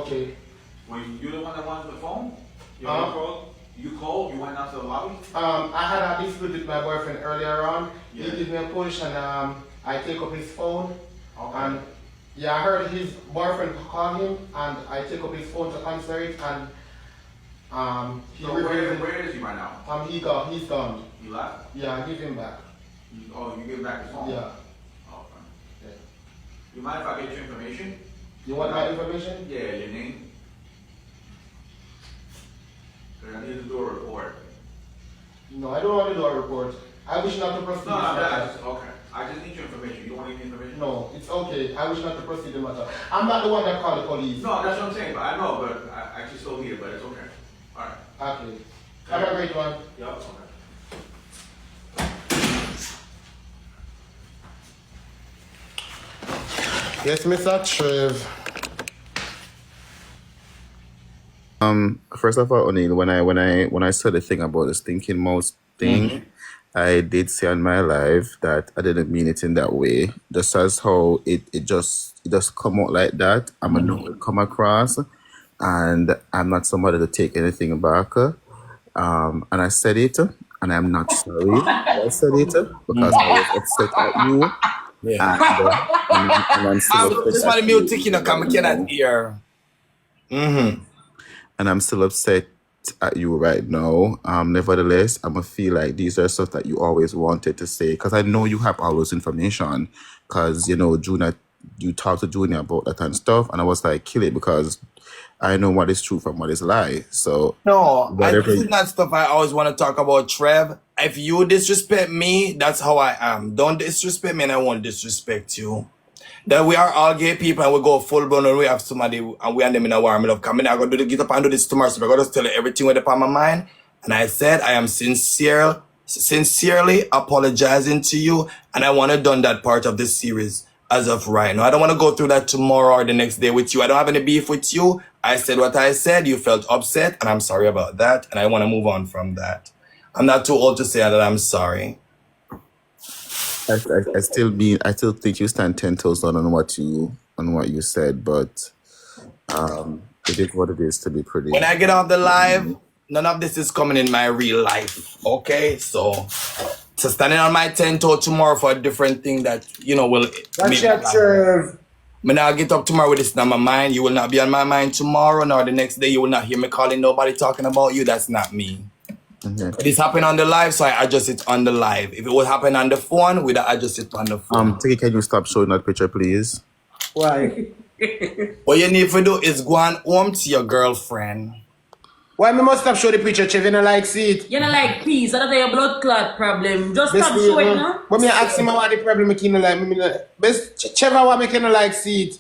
Okay. Were you the one that wanted the phone? You Huh? called? You called? You went out to the lobby? I had a dispute with my boyfriend earlier on. Yeah. He gave me a push and I take up his phone. Okay. And yeah, I heard his boyfriend call him and I take up his phone to answer it and he So where is he right now? he's gone. He left? Yeah, I give him back. You give back his phone? Yeah. Okay. Yeah. You mind if I get your information? You want my information? Yeah, your name. Cause I need to do a report. No, I don't want to do a report. I wish not to proceed. No, with the matter. okay. I just need your information. You don't want any information? No, it's okay. I wish not to proceed the matter. I'm not the one that called the police. No, that's what I'm saying. But I know, but I actually still need it, but it's okay. All right. Okay. Have a great one. Yep. Okay. Yes, Mr. Trev. First of all, O'Neill, when I said the thing about the stinking mouse thing, I did say on my live that I didn't mean it in that way. Just as how it just come out like that. I'm a know it come across, and I'm not somebody to take anything back. And I said it, and I'm not sorry. I said it because I was upset at you. Yeah. And I'm still upset This at one you. music, you know, come cannot hear. And I'm still upset at you right now. Nevertheless, I'm gonna feel like these are stuff that you always wanted to say because I know you have all those information. Because Junior, you talked to Junior about that and stuff, and I was like, kill it because I know what is true from what is lie. So No, whatever. this is not stuff I always want to talk about, Trev. If you disrespect me, that's how I am. Don't disrespect me and I won't disrespect you. That we are all gay people and we go full blown and we have somebody and we and them in a war. I love coming. I'm going to get up and do this tomorrow. So I'm going to tell you everything with upon my mind. And I said I am sincerely apologizing to you. And I want to done that part of this series as of right now. I don't want to go through that tomorrow or the next day with you. I don't have any beef with you. I said what I said. You felt upset and I'm sorry about that. And I want to move on from that. I'm not too old to say that I'm sorry. I still think you stand 10 toes down on what you said, but it is what it is to be pretty. When I get off the live, none of this is coming in my real life. Okay? So standing on my 10 toe tomorrow for a different thing that, will That's your Trev. When I get up tomorrow with this on my mind, you will not be on my mind tomorrow, nor the next day you will not hear me calling nobody talking about you. That's not me. It is happening on the live, so I adjust it on the live. If it would happen on the phone, we'd adjust it on the phone. Tikki, can you stop showing that picture, please? Why? What you need to do is go on home to your girlfriend. Why me must stop show the picture, Trev? You don't like see it? You know, like peace, that's your blood clot problem. Just stop showing, no? But me ask him what the problem me can like. Best Trevor, what me can like see it?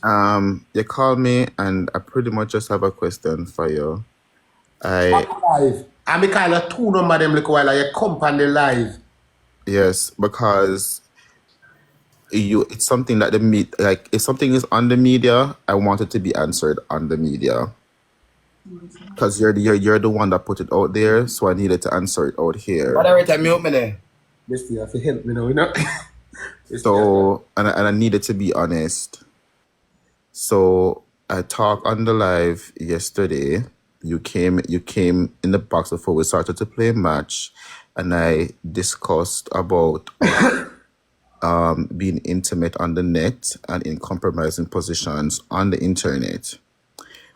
You call me, and I pretty much just have a question for you. Live. And me call a two number them look while you come on the live. Yes, because it's something that if something is on the media, I want it to be answered on the media. Because you're the one that put it out there, so I needed to answer it out here. But every time you mute me there. This thing have to help me now, you know. So and I needed to be honest. So I talked on the live yesterday. You came in the box before we started to play match, and I discussed about being intimate on the net and in compromising positions on the internet.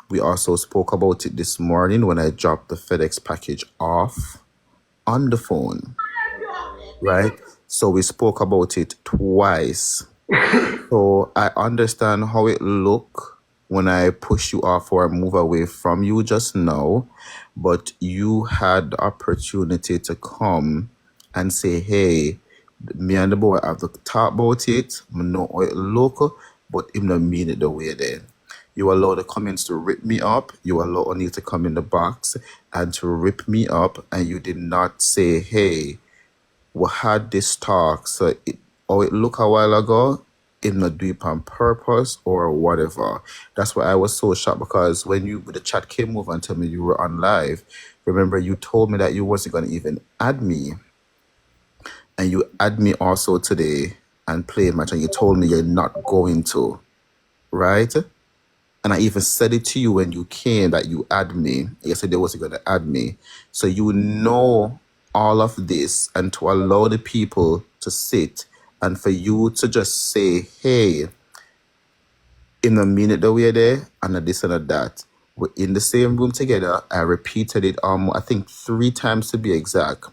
We also spoke about it this morning when I dropped the FedEx package off on the phone, right? So we spoke about it twice. So I understand how it look when I push you off or move away from you just now, but you had the opportunity to come and say, hey, me and the boy have to talk about it. I know how it look, but him not mean it the way then. You allow the comments to rip me up. You allow O'Neill to come in the box and to rip me up, and you did not say, hey, we had this talk, so it looked a while ago, it not do it on purpose or whatever. That's why I was so shocked, because when the chat came over and told me you were on live, remember you told me that you wasn't going to even add me. And you add me also today and play match, and you told me you're not going to, right? And I even said it to you when you came that you add me. You said they wasn't going to add me. So you know all of this, and to allow the people to sit and for you to just say, hey, in the minute that we're there, and a this and a that, we're in the same room together. I repeated it I think 3 times to be exact.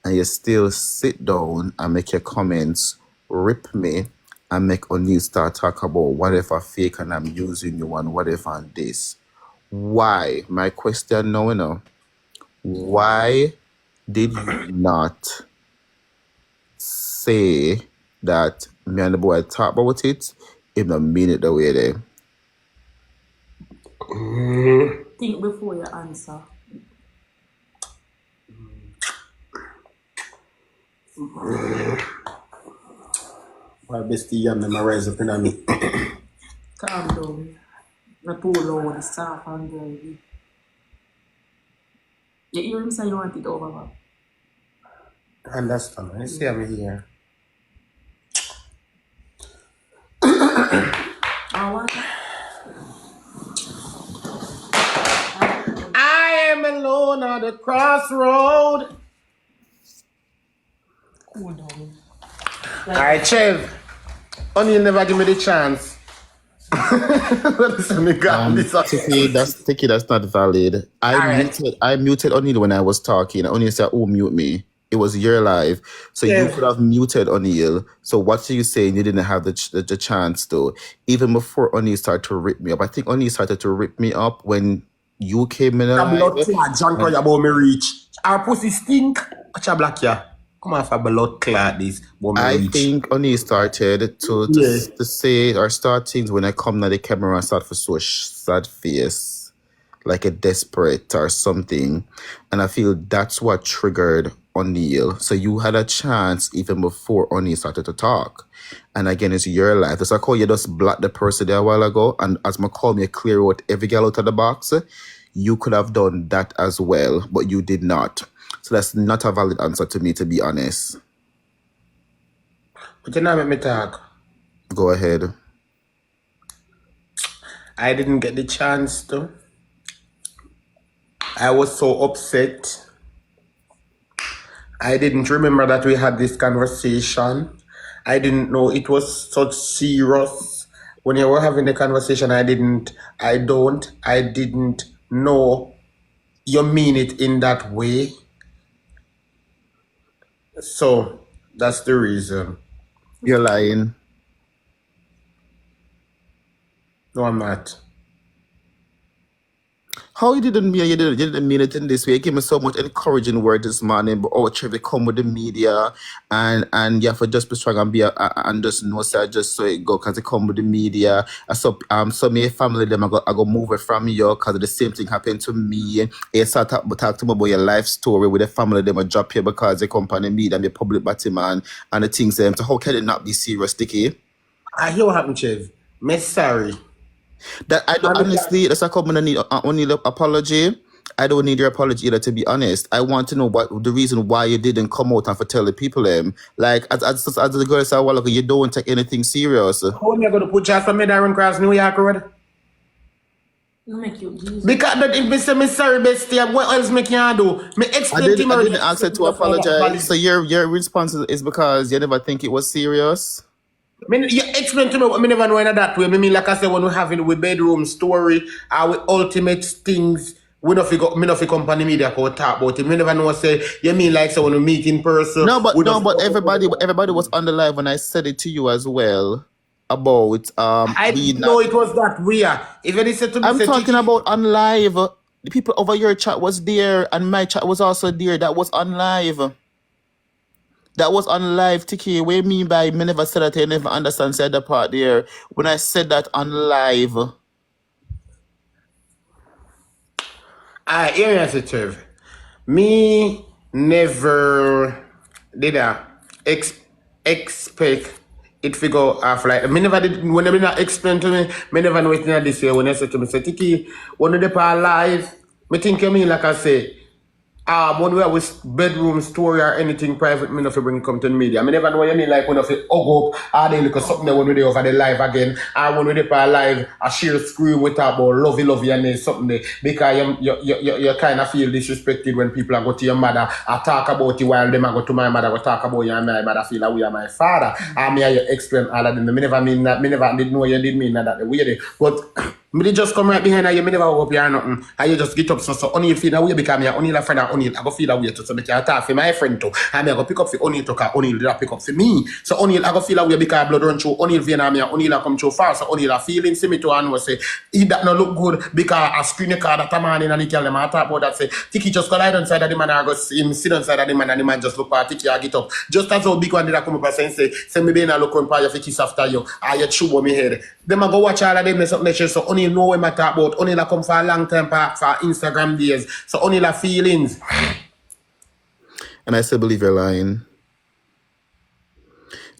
And you still sit down and make your comments, rip me, and make O'Neill start talk about whatever fake and I'm using you and whatever and this. Why? My question now, why did you not say that me and the boy talk about it in the minute that we're there? Think before you answer. My bestie, I'm memorize up in me. Calm down. The pull low, the soft and dirty. You hear him say you want it over. Understand? I see I'm here. What? I am alone on the crossroad. Cool down. Alright, Chev. Only you never give me the chance. Listen, me got this. Tikki, that's not valid. I muted O'Neill when I was talking. O'Neill said, oh, mute me. It was your live. So you could have muted O'Neill. So what are you saying? You didn't have the chance to. Even before O'Neill started to rip me up. I think O'Neill started to rip me up when you came in alive. Blood clot, John Croy about me reach. Our pussy stink. Watch a black ya. Come on for blood clot this. I think O'Neill started to say or start things when I come to the camera and start for so sad face, like a desperate or something. And I feel that's what triggered O'Neill. So you had a chance even before O'Neill started to talk. And again, it's your life. It's like how you just blocked the person there a while ago. And as McCall me clear out every girl out of the box, you could have done that as well, but you did not. So that's not a valid answer to me, to be honest. But you know, let me talk. Go ahead. I didn't get the chance to. I was so upset. I didn't remember that we had this conversation. I didn't know it was such serious. When you were having the conversation, I didn't know you mean it in that way. So that's the reason. You're lying. No, I'm not. How you didn't mean it in this way? You gave me so much encouraging word this morning, but Trevor come with the media and you have to just be strong and and just know say just so it go because they come with the media. So my family them I go move it from you because the same thing happened to me. You start talk to me about your life story with the family them I drop here because they come on the media and the public batty man and the things them. So how can it not be serious, Tikki? I hear what happened, Chev. Me sorry. That I don't honestly. That's like I'm need only the apology. I don't need your apology either. To be honest, I want to know what the reason why you didn't come out and for tell the people like as the girl said a while ago, you don't take anything serious. How am I going to put you from Darren Cross New York Road? No make you Jesus. Because that if me say me sorry, bestie, what else me can do? Me explain I didn't ask her to apologize. So your response is because you never think it was serious. You explain to me what me never know in that way. Me mean like I said when we having with bedroom story or with ultimate things, me no fi company media for talk about it. Me never know say you mean like so when we meet in person. No, but everybody was on the live when I said it to you as well about I didn't know it was that weird. If any said to me, I'm talking about on live. The people over your chat was there and my chat was also there. That was on live. That was on live, Tikki. What do you mean by me never said that? I never understand said the part there. When I said that on live. Here you say, Trev. Me never did I expect it to go off like me never did when they not explain to me never know it in this way when they say to me say Tikki, one of the part live, me think you mean like I say when we have with bedroom story or anything private, me no fi bring it come to the media. Me never know what you mean like when you fi hug up or then look at something that when we dey over the live again or when we dey for live a share screen with talk about lovey and then something there because you kind of feel disrespected when people are go to your mother or talk about you while them a go to my mother go talk about you and my mother feel that we are my father. And me and you explain all of them. Me never mean that. Me never did know you did mean that the way they but. Me dey just come right behind you, me never hug up you or nothing. And you just get up so only feel that way because me only a friend and only I go feel that way too. So me can talk for my friend too. And me I go pick up for only to cause only did pick up for me. So only I go feel that way because blood run through only vein and me only come through fast. So only a feeling see me too and was say he that no look good because a screen card that a man in and he tell them I talk about that say Tikki just go lie down side of the man or go him sit on side of the man and the man just look for Tikki and get up. Just as how big one did I come up and say me being a look on for you for kiss after you or you chew on me head. Them I go watch all of them something so only know what I talk about. Only la come for a long time for Instagram days. So only la feelings. And I still believe you're lying.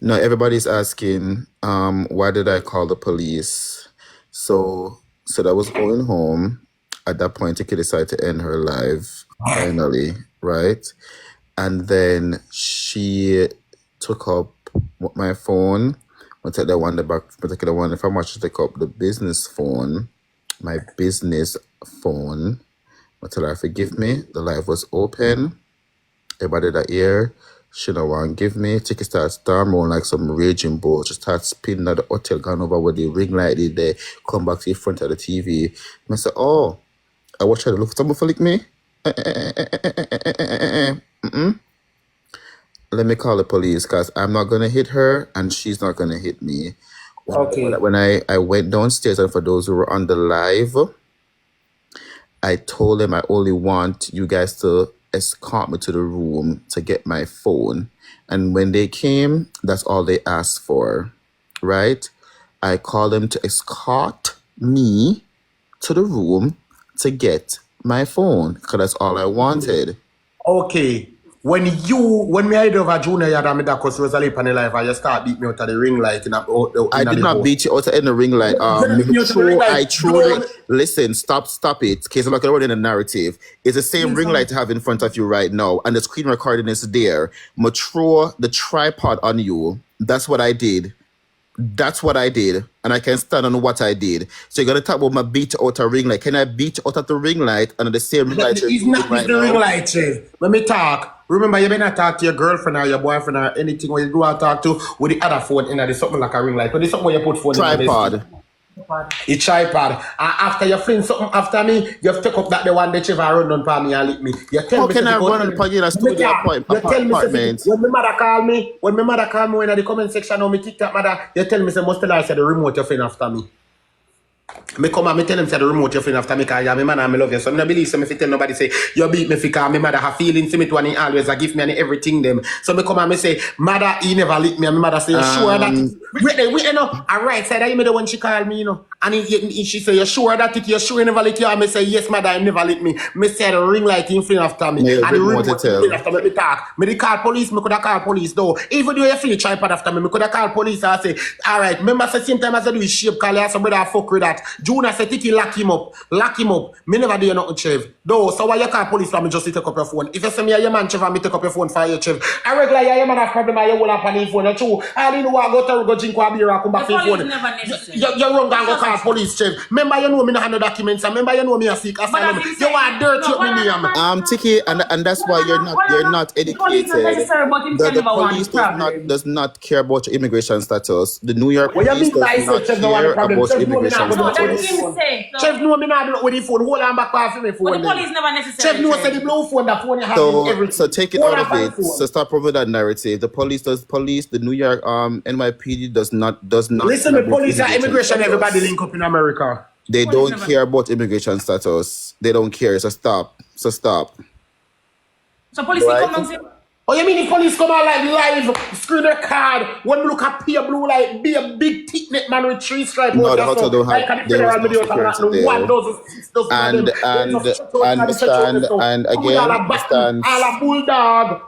No, everybody's asking, why did I call the police? So that was going home. At that point, Tikki decided to end her life, finally, right? And then she took up my phone. I'll take that one the back, particular one. If I want to take up the business phone, my business phone, I tell her, forgive me, the live was open. Everybody that here, she don't want to give me. Tikki starts storm on like some raging bull. She starts spinning at the hotel, gone over with the ring light there, come back to the front of the TV. And I said, oh, I watch her to look for someone for like me. Let me call the police because I'm not going to hit her and she's not going to hit me. When I went downstairs, and for those who were on the live, I told them I only want you guys to escort me to the room to get my phone. And when they came, that's all they asked for, right? I called them to escort me to the room to get my phone because that's all I wanted. Okay. When me I over junior yard and me that cause Rosalie on the live and you start beat me out of the ring light I did not beat you out in the ring light. I truly listen, stop it. Case I'm not gonna run in a narrative. It's the same ring light I have in front of you right now, and the screen recording is there. Mature the tripod on you. That's what I did. And I can stand on what I did. So you're gonna talk about my beat out a ring light. Can I beat out at the ring light and the same ring light? It's not with the ring light, Chef. When me talk, remember you better talk to your girlfriend or your boyfriend or anything when you do talk to with the other phone in there. There's something like a ring light. But there's something where you put phone tripod. In the tripod. And after you fling something after me, you have to take up that the one that you have run on for me and lick me. You tell How me can I run on for you in a studio apartment? When my mother call me when in the comment section on me TikTok mother, you tell me say must tell her say the remote your friend after me. Me come and me tell him say the remote your friend after me because my man and me love you. So I don't believe so me tell nobody say you beat me because my mother have feelings to me to and he always give me and everything them. So me come and me say mother he never lick me and my mother say you sure that wait you know alright side you me the one she called me you know and she say you sure that it you sure you never lick you and me say yes mother he never lick me. Me say the ring light in front after me and the remote after me talk. Me call police me could have called police though. Even though you feel tripod after me could have called police and say alright remember say same time as I do is shape call you some brother fuck with that. Juna said, Tikki, lock him up. Me never do nothing, Chev. Though, so why you call police for me just to take up your phone? If you say me, your man, Chev, and me take up your phone for you, Chev. I regular, your man have problem, you hold up on his phone. That's true. All you know, I go drink a beer and come back to your phone. You run and go call police, Chev. Remember, you know me not have no documents. Remember, you know me a sick asylum. You are dirty with me, name. Tikki, and that's why you're not educated. The police does not care about your immigration status. The New York police does not care about immigration status. Chef know me not with the phone. Hold on back for me phone. But the police never necessary. Chef know say the blue phone, that phone you have everything. So take it out of it. So stop proving that narrative. The New York NYPD does not. Listen, the police and immigration, status. Everybody link up in America. They don't care about immigration status. They don't care. So stop. So police come and say. Oh, you mean the police come out like live, screen their card, when we look at Pia Blue, like be a big thick neck man with 3 stripes. No, the hotel don't have and again, all a bulldog,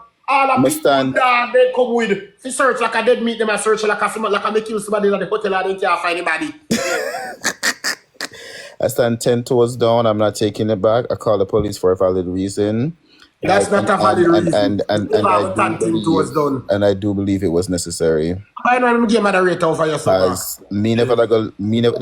they come with, if you search like a dead meat, them I search like a make you somebody at the hotel, I don't care find anybody. I stand 10 toes down, I'm not taking it back. I call the police for a valid reason. That's not a valid reason. And I About do that thing was believe, done. it was necessary. I know I'm game moderator over your supper. As me never like they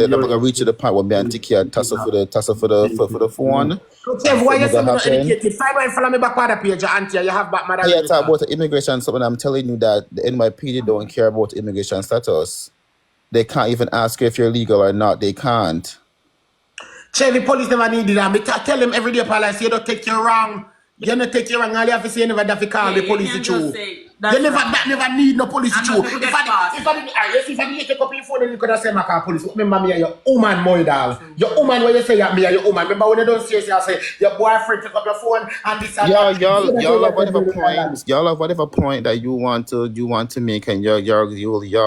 never gonna reach to the point where me and Tikki and tussle for the phone. So, Kev, why you say me not Happen. educated? Find and follow me back on the page, auntie. You have back Yeah, moderator. talk about the immigration. Something I'm telling you that the NYPD don't care about immigration status. They can't even ask you if you're legal or not. They can't. Chevy police never needed that. I tell them every day, pal, I say you don't take you wrong. You don't take you wrong. All you have to say, you never have to call the police true. You never need no police true. If I didn't take up your phone, then you could have said, I call police. Remember me, you're woman, my dog. Your woman, when you say me, you're woman. Remember when you don't say, I say, your boyfriend take up your phone and this and that. Y'all have whatever point. Y'all have whatever point that you want to make, and your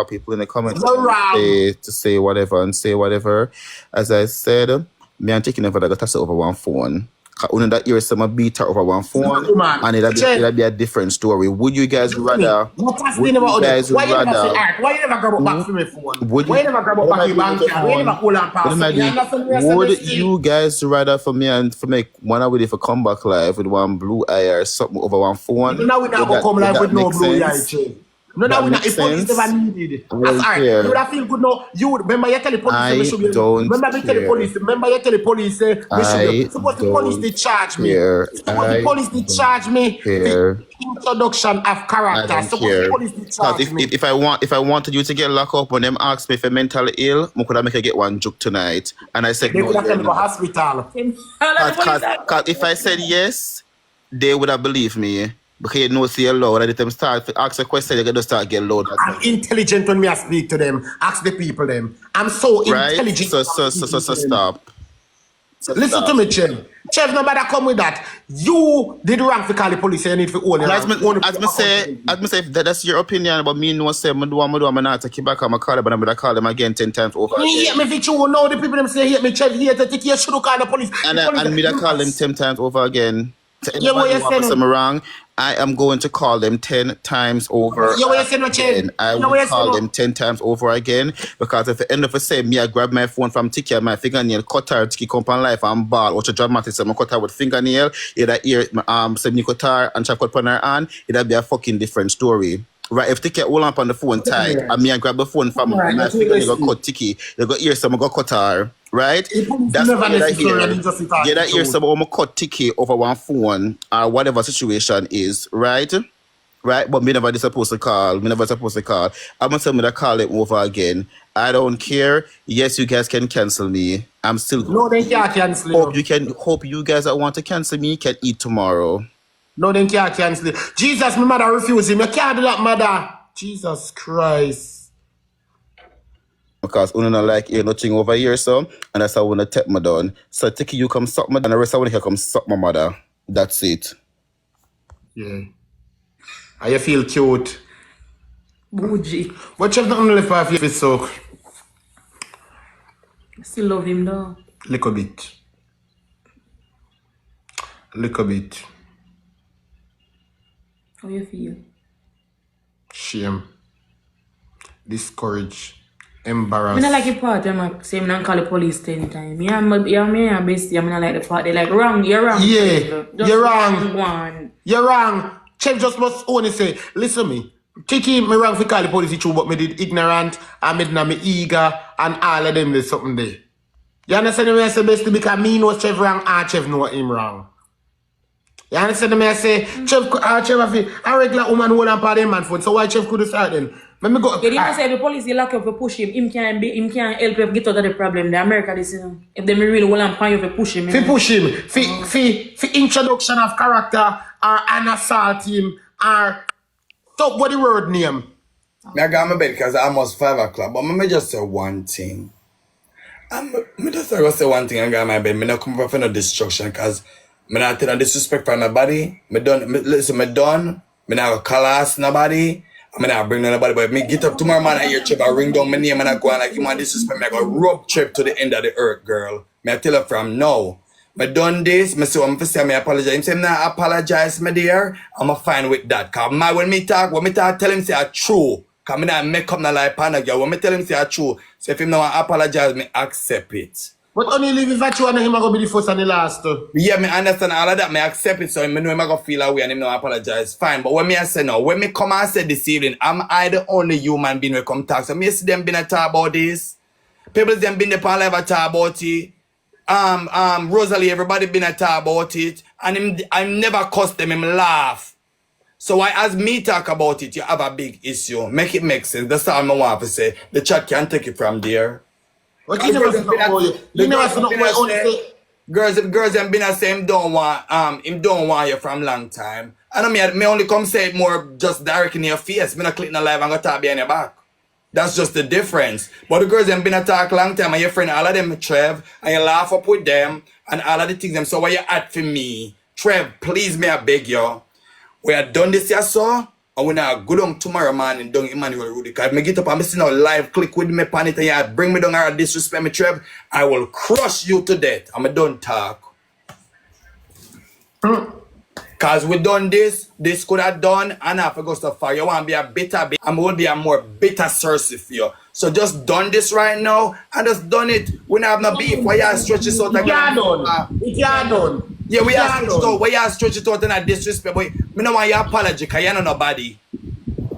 people in the comments to say whatever and say whatever. As I said, me and Tikki never got touched over one phone. Only that year some beat her over one phone, and it'll be a different story. Would you guys rather? Why you never grab up back from my phone? Why you never grab up back your bank card? Why you never pull and pass? Would you guys rather for me and for make one hour if a comeback live with one blue eye or something over one phone? Now we not go come live with no blue eye, Che. No, we not. If police never needed. That's alright. You would have feel good now. You remember you tell the police we should be. Remember you tell the police. Remember you tell the police we should be. Suppose the police they charge me. Suppose the police they charge me. The introduction of character. Suppose the police they charge me. If I wanted you to get locked up when them asked me if you're mentally ill, I could have make you get one joke tonight. And I said they no. could have come to hospital. Cause if I said yes, they would have believed me. Because you know, see a loud, and them start to ask a question, they're going to start getting loud. I'm intelligent when I speak to them. Ask the people them. I'm so intelligent. So stop. Listen to me, Chev. Chev, nobody come with that. You did wrong for call the police. You need to own it. As me say, if that's your opinion, but me no say, I'm not take you back. I'm call them, but I'm going to call them again 10 times over. Me hate me if you know the people them say hate me. Chev hate to take you should call the police. And me that call them 10 times over again. I'm wrong. I am going to call them 10 times over again. I will call them 10 times over again because if the end of the say me, I grab my phone from Tikki and my fingernail, cut her, Tikki come on life and ball, which a dramatic, so I cut her with fingernail, either ear, say me cut her and chop cut on her hand, it'll be a fucking different story. Right, if Tikki hold up on the phone tight, and me I grab the phone from my fingernail, go cut Tikki, they go ear some, go cut her. Right? That's what that hear someone cut Tikki over one phone or whatever situation is, right? Right? But me never supposed to call. I'm gonna tell me to call it over again. I don't care. Yes, you guys can cancel me. I'm still No, they can't cancel you. Hope you guys that want to cancel me can eat tomorrow. No, they can't cancel you. Jesus, my mother refused him. You can't do that, mother. Jesus Christ. Because I don't like hear nothing over here, so and that's how I wanna take my down. So Tikki, you come suck my and the rest I wanna hear come suck my mother. That's it. Yeah. And you feel cute. Bougie. But you've nothing left for your so. I still love him though. Little bit. How you feel? Shame. Discourage. I Embarrassed. don't like the part where I say I don't call the police 10 times. Me and bestie, I don't like the part. They're like, wrong, you're wrong. Yeah, you're wrong. One. You're wrong. Chef just must only say, listen me. Tikki, me wrong for call the police true, but me did ignorant, and me did me eager, and all of them there's something there. You understand me? I say bestie because me know Chef wrong, and Chef know him wrong. You understand me? I say, Chef, a regular woman hold on for them man phone, so why Chef could start then? Let me go. You didn't say if the police lock up to push him can't help you get out of the problem. The America this if they really will and you to push him. Push him. For introduction of character or an assault him or talk what the word name. I got my bed because it's almost 5 o'clock. But me just say one thing. Me just say one thing. I got my bed. Me not come for no destruction because me not tell no disrespect for nobody. Me done. Me done. Me not call ass nobody. I'm not bring nobody, but me get up tomorrow morning and hear Chip, I ring down my name and I go on like, you want disrespect me, I go rub Chip to the end of the earth, girl. Me I tell her from now. Me done this, me say I'm for say me apologize. Him say I'm not apologize, my dear. I'm fine with that. Cause when me talk, tell him say I true. Cause me not make up no lie pan girl. When me tell him say I true, so if him not want apologize, me accept it. But only live if I try and him gonna be the first and the last. Yeah, me understand all of that. Me accept it, so I know him I go feel away and him no apologize. Fine, but when me I say no, when me come and say this evening, am I the only human being who come talk? So me see them been a talk about this. People them been the pan live a talk about it. Rosalie, everybody been a talk about it, and him, I never cuss them. Him laugh. So why as me talk about it, you have a big issue. Make it make sense. That's all I want to say. The chat can take it from there. But you never see no boy. You never see no boy only say. Girls them been a say him don't want you from long time. I know me only come say it more just direct in your face. Me not click no live and go talk behind your back. That's just the difference. But the girls them been a talk long time and your friend all of them Trev and you laugh up with them and all of the things them. So why you at for me? Trev, please me I beg you. We are done this year, so, and we now go down tomorrow morning down Emmanuel Rudy. Because if me get up and me see now live click with me pan it and you bring me down or disrespect me, Trev, I will crush you to death. And I don't talk. Because we done this could have done, and I forgot so far. You want to be a bitter, and will be a more bitter Cersei for you. So just done this right now, and just done it. We don't have no beef. Why you stretch it out? It can't done. It can't done. Yeah, we are stretch it out. Why you stretch it out and I disrespect? But me no want you apology, because you're not nobody.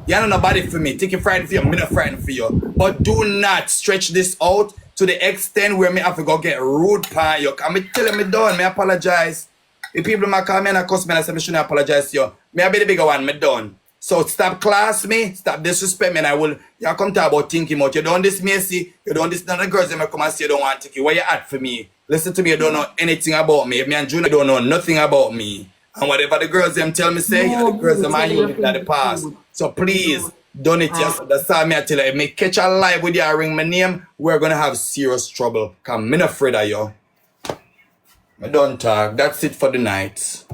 You're not nobody for me. Take it frightened for you, me not frightened for you. But do not stretch this out to the extent where me have to go get rude pan you. Because me tell me done, me apologize. If people might call me and cuss me and I say me shouldn't apologize to you, me I be the bigger one, me done. So stop class me, stop disrespect me, and I will, you come talk about thinking about you don't this Macy, you don't this none of the girls that may come and say you don't want Tikki. Where you at for me? Listen to me, you don't know anything about me. If me and Junior don't know nothing about me. And whatever the girls them tell me say, the girls them are you in the past. So please, don't it yes. That's all me I tell you. If me catch a live with you and ring my name, we're gonna have serious trouble. Cause me not afraid of you. I don't talk. That's it for the night.